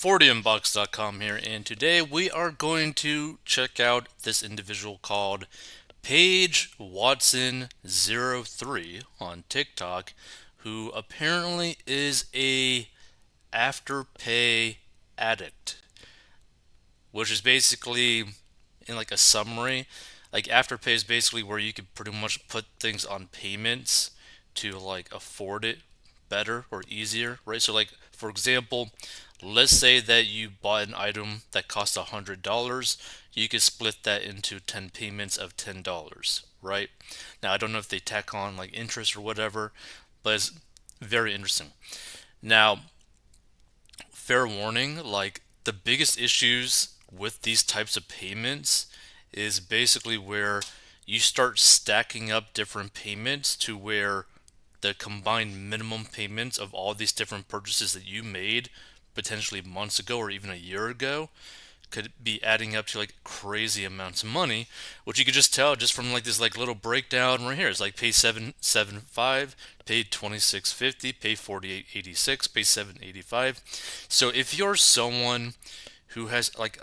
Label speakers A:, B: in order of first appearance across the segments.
A: 40inbox.com here, and today we are going to check out this individual called Paige Watson03 on TikTok, who apparently is a Afterpay addict, which is basically in like a summary. Like Afterpay is basically where you could pretty much put things on payments to like afford it better or easier, right? So like for example, let's say that you bought an item that cost $100, you could split that into 10 payments of $10, right? Now I don't know if they tack on like interest or whatever, but it's very interesting. Now, fair warning, like the biggest issues with these types of payments is basically where you start stacking up different payments to where the combined minimum payments of all these different purchases that you made potentially months ago or even a year ago could be adding up to like crazy amounts of money, which you could just tell just from like this like little breakdown right here. It's like pay 775, pay 2650, pay 4886, pay 785. So if you're someone who has like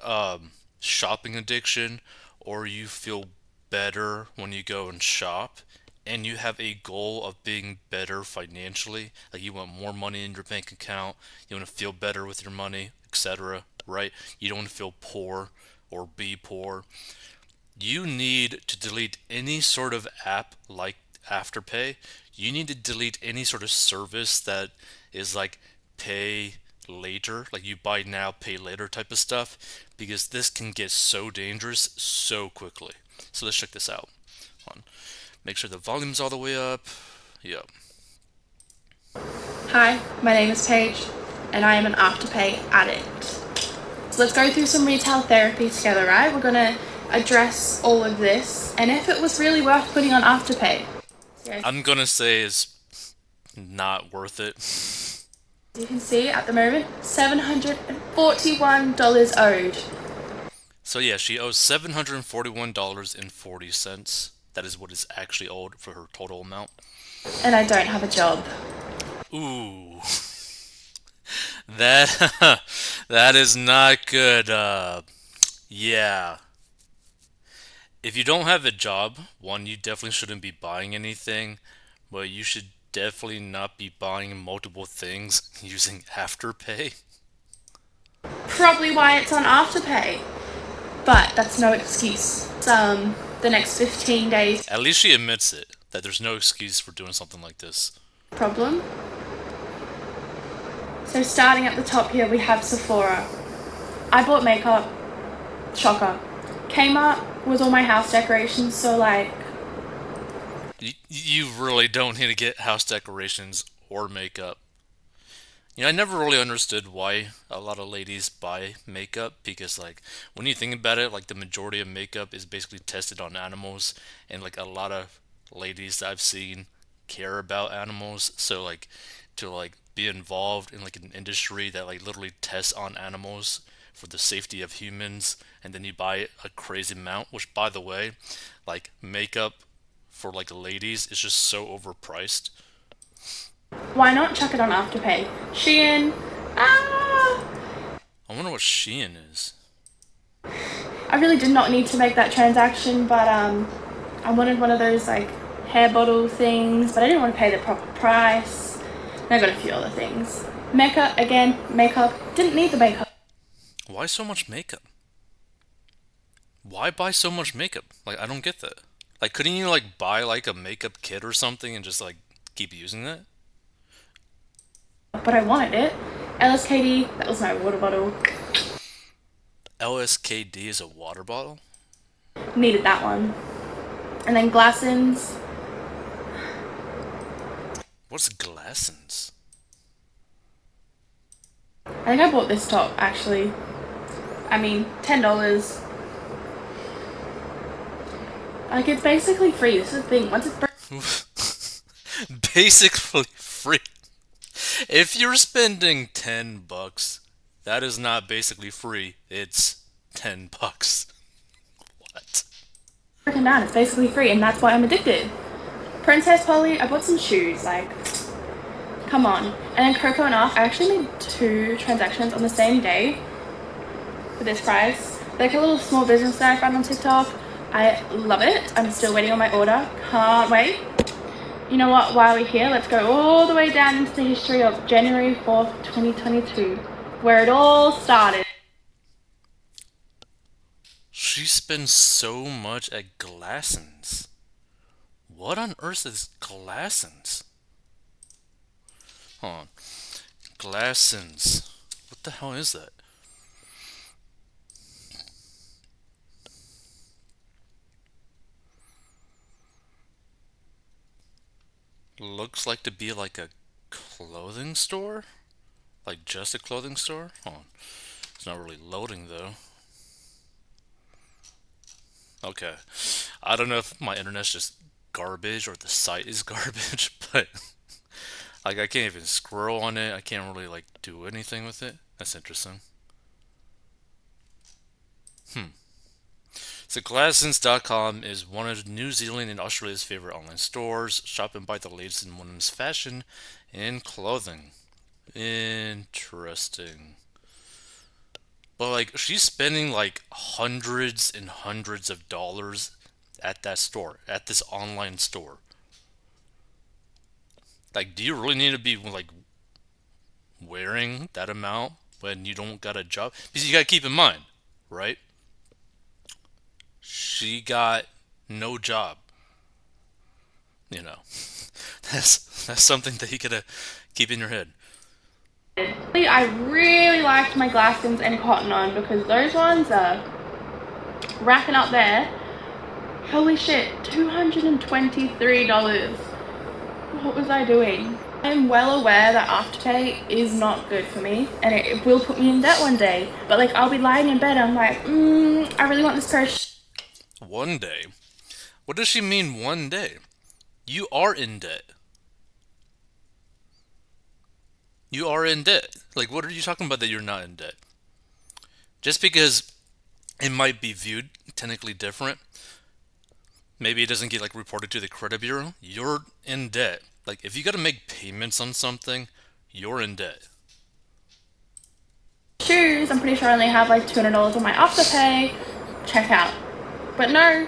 A: shopping addiction, or you feel better when you go and shop, and you have a goal of being better financially, like you want more money in your bank account, you want to feel better with your money, etc., right? You don't want to feel poor or be poor. You need to delete any sort of app like Afterpay. You need to delete any sort of service that is like pay later, like you buy now, pay later type of stuff, because this can get so dangerous so quickly. So let's check this out. Hold on. Make sure the volume's all the way up. Yep.
B: Hi, my name is Paige, and I am an Afterpay addict. So let's go through some retail therapy together, right? We're gonna address all of this, and if it was really worth putting on Afterpay. So
A: I'm gonna say is not worth it.
B: as you can see at the moment, $741 owed.
A: So yeah, she owes $741.40. That is what is actually owed for her total amount.
B: And I don't have a job.
A: Ooh, that that is not good. Yeah. If you don't have a job, one, you definitely shouldn't be buying anything, but you should definitely not be buying multiple things using Afterpay.
B: Probably why it's on Afterpay. But that's no excuse. The next 15 days
A: At least she admits it, that there's no excuse for doing something like this.
B: problem. So starting at the top here, we have Sephora. I bought makeup. Shocker. Kmart was all my house decorations, so like,
A: You really don't need to get house decorations or makeup. You know, I never really understood why a lot of ladies buy makeup because, like, when you think about it, like, the majority of makeup is basically tested on animals, and, like, a lot of ladies that I've seen care about animals. So, like, to, like, be involved in, like, an industry that, like, literally tests on animals for the safety of humans, and then you buy a crazy amount, which, by the way, like, makeup for, like, ladies is just so overpriced.
B: why not chuck it on Afterpay? Shein. Ah,
A: I wonder what Shein is.
B: I really did not need to make that transaction, but I wanted one of those like hair bottle things, but I didn't want to pay the proper price. And I got a few other things. Mecca again, makeup. Didn't need the makeup.
A: Why so much makeup? Why buy so much makeup? Like, I don't get that. Like, couldn't you, like, buy, like, a makeup kit or something and just, like, keep using that?
B: But I wanted it. LSKD, that was my water bottle.
A: LSKD is a water bottle?
B: Needed that one. And then Glassons.
A: What's Glassons?
B: I think I bought this top actually. I mean, $10. Like it's basically free. This is the thing. Once it's
A: Basically free. If you're spending 10 bucks, that is not basically free. It's 10 bucks. What?
B: broken down, it's basically free, and that's why I'm addicted. Princess Polly, I bought some shoes. Like, come on. And then Coco and Arc, I actually made 2 transactions on the same day for this price. Like a little small business that I found on TikTok. I love it. I'm still waiting on my order. Can't wait. You know what? While we're here, let's go all the way down into the history of January 4th, 2022, where it all started.
A: She spends so much at Glassons. What on earth is Glassons? Hold on. Glassons. What the hell is that? Looks like to be like a clothing store? Like just a clothing store? Hold on. It's not really loading though. Okay. I don't know if my internet's just garbage or the site is garbage, but like I can't even scroll on it. I can't really like do anything with it. That's interesting. So Glassons.com is one of New Zealand and Australia's favorite online stores. Shop and buy the latest in women's fashion and clothing. Interesting. But like she's spending like hundreds and hundreds of dollars at that store, at this online store. Like, do you really need to be like wearing that amount when you don't got a job? Because you gotta keep in mind, right? She got no job. You know, that's something that you gotta keep in your head.
B: I really liked my Glassons and Cotton On because those ones are racking up there. Holy shit, $223. What was I doing? I'm well aware that Afterpay is not good for me and it will put me in debt one day. But like I'll be lying in bed and I'm like, I really want this pair of
A: One day. What does she mean one day? You are in debt. You are in debt. Like, what are you talking about that you're not in debt? Just because it might be viewed technically different, maybe it doesn't get like reported to the credit bureau, you're in debt. Like, if you gotta make payments on something, you're in debt.
B: shoes. I'm pretty sure I only have like $200 on my Afterpay. Check out. But no,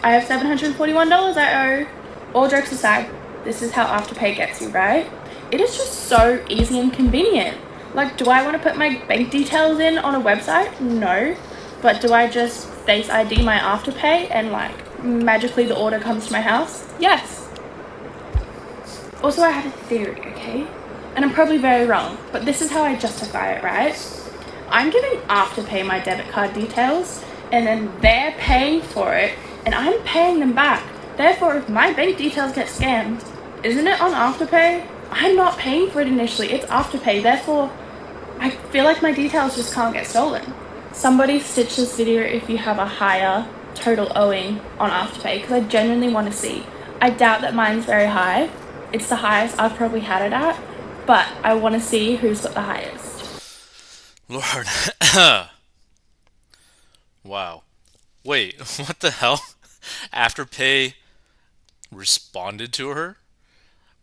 B: I have $741 I owe. All jokes aside, this is how Afterpay gets you, right? It is just so easy and convenient. Like, do I want to put my bank details in on a website? No. But do I just Face ID my Afterpay and like magically the order comes to my house? Yes. Also, I have a theory, okay? And I'm probably very wrong, but this is how I justify it, right? I'm giving Afterpay my debit card details, and then they're paying for it, and I'm paying them back. Therefore, if my bank details get scammed, isn't it on Afterpay? I'm not paying for it initially, it's Afterpay. Therefore, I feel like my details just can't get stolen. Somebody stitch this video if you have a higher total owing on Afterpay, because I genuinely want to see. I doubt that mine's very high. It's the highest I've probably had it at, but I want to see who's got the highest.
A: Lord. Wow. Wait, what the hell? Afterpay responded to her?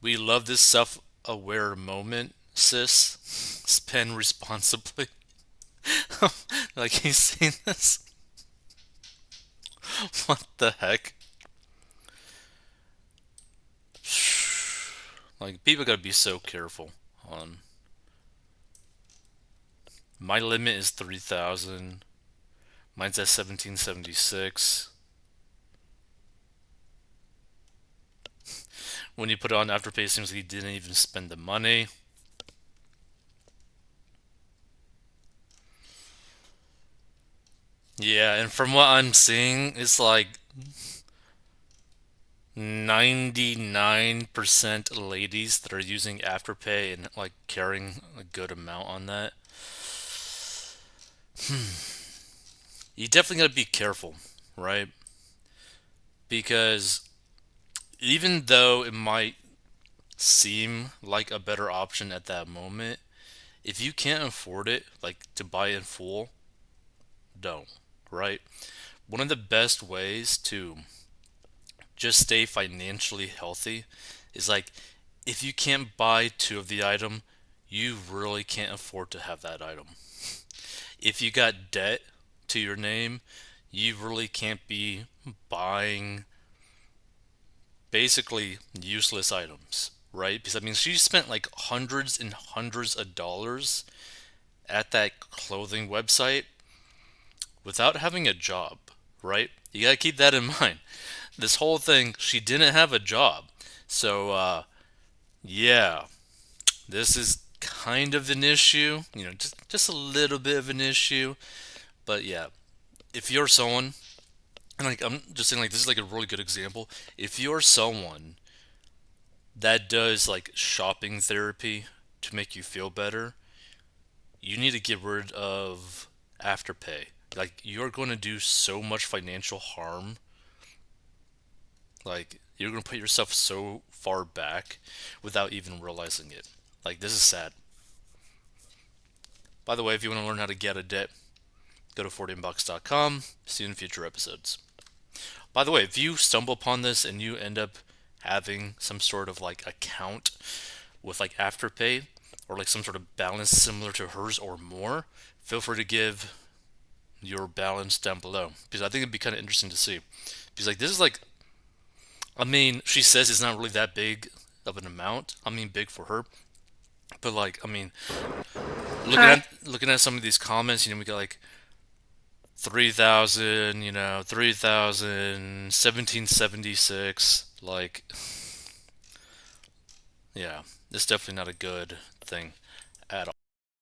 A: We love this self aware moment, sis. Spend responsibly. Like, he's seen this? What the heck? Like, people gotta be so careful on. My limit is 3,000. Mine's at 1776. When you put it on Afterpay, it seems like you didn't even spend the money. Yeah, and from what I'm seeing, it's like 99% ladies that are using Afterpay and like carrying a good amount on that. You definitely gotta be careful, right? Because even though it might seem like a better option at that moment, if you can't afford it, like to buy in full, don't, right? One of the best ways to just stay financially healthy is like if you can't buy two of the item, you really can't afford to have that item. If you got debt to your name, you really can't be buying basically useless items, right? Because I mean, she spent like hundreds and hundreds of dollars at that clothing website without having a job, right? You gotta keep that in mind. This whole thing, she didn't have a job. So, yeah, this is kind of an issue, just a little bit of an issue. But yeah, if you're someone, and like I'm just saying, like this is like a really good example. If you're someone that does like shopping therapy to make you feel better, you need to get rid of Afterpay. Like you're going to do so much financial harm. Like you're going to put yourself so far back without even realizing it. Like this is sad. By the way, if you want to learn how to get a debt, go to 14bucks.com. See you in future episodes. By the way, if you stumble upon this and you end up having some sort of like account with like Afterpay or like some sort of balance similar to hers or more, feel free to give your balance down below because I think it'd be kind of interesting to see. Because like this is like, I mean, she says it's not really that big of an amount. I mean, big for her, but like, I mean,
B: Hi.
A: looking at some of these comments, we got like 3,000, 3,000, 1776. Like, yeah, it's definitely not a good thing at all.